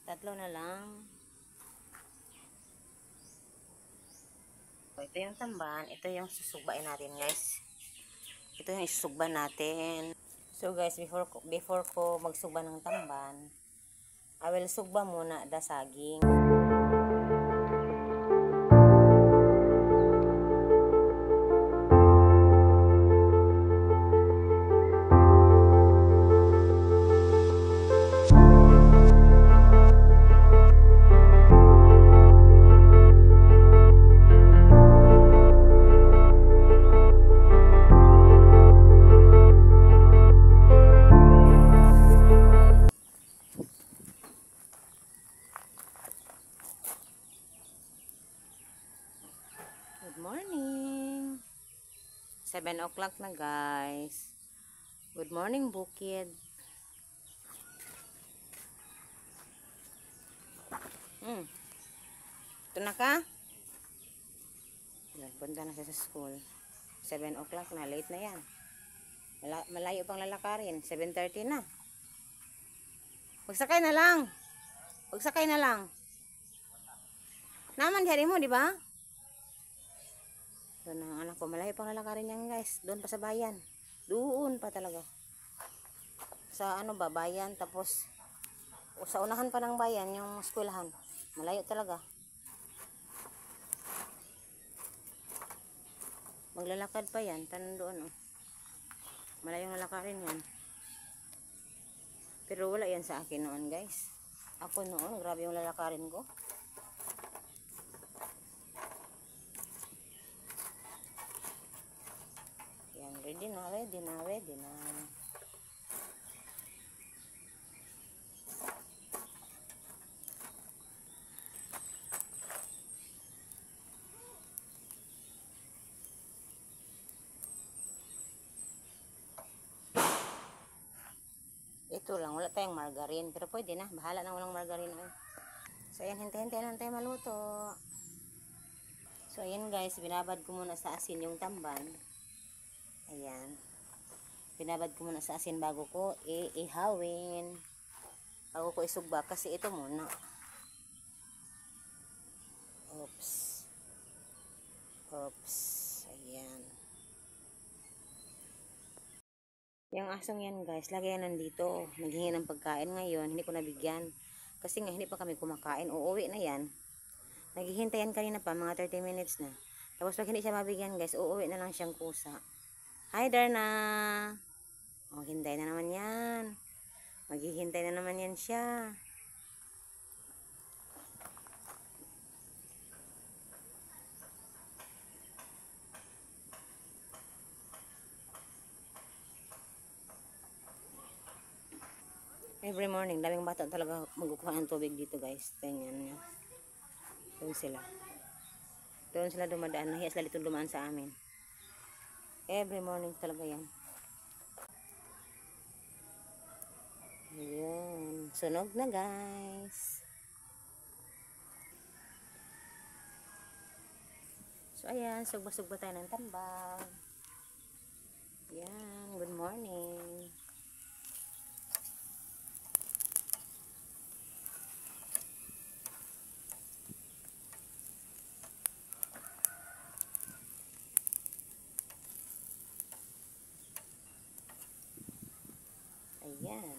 Tatlo na lang. So, ito yung tamban. Ito yung susugbain natin, guys. Ito yung isusugban natin. So, guys, before ko magsugba ng tamban, I will sugba muna the saging. Good morning. 7 o'clock na, guys. Good morning, bukid. Ito na ka? Punta na siya sa school. 7 o'clock na. Late na yan. Malayo pang lalakarin. 7:30 na. Magsakay na lang. Magsakay na lang. Naman di mo, di ba? Doon ang anak ko. Malayo pang lalakarin yan, guys. Doon pa sa bayan. Doon pa talaga. Sa ano ba, bayan. Tapos, sa unahan pa ng bayan, yung eskwelahan. Malayo talaga. Maglalakad pa yan. Tanong doon, oh. Malayong lalakarin yan. Pero wala yan sa akin noon, guys. Ako noon, grabe yung lalakarin ko. Yan, ready na, ready na, ready na. Ito lang, wala tayong margarine. Pero pwede na, bahala na walang margarine. So, ayan, hintayin-hintayin lang tayo maluto. So, ayan guys, binabad ko muna sa asin yung tamban. Ayan. Binabad ko muna sa asin bago ko ihawin. Bago ko isugba, kasi ito muna. Oops. Oops. Ayan. Yung asong yan guys, lagi yan nandito. Naghingi ng pagkain ngayon, hindi ko nabigyan. Kasi nga hindi pa kami kumakain, uuwi na yan. Naghihintayan kanina pa, mga 30 minutes na. Tapos pag hindi siya mabigyan guys, uuwi na lang siyang kusa. Hi Darna! O, hintay na naman yan. Maghihintay na naman yan siya. Every morning, daming bata talaga magkukuha ng tubig dito guys. Tingnan nyo. Doon sila. Doon sila dumadaan. Nahiya sila dito dumaan sa amin. Every morning talaga yan. Ayan. Sunog na guys. So ayan. Sugba-sugba tayo ng tambang. Ayan. Good morning. Ayan.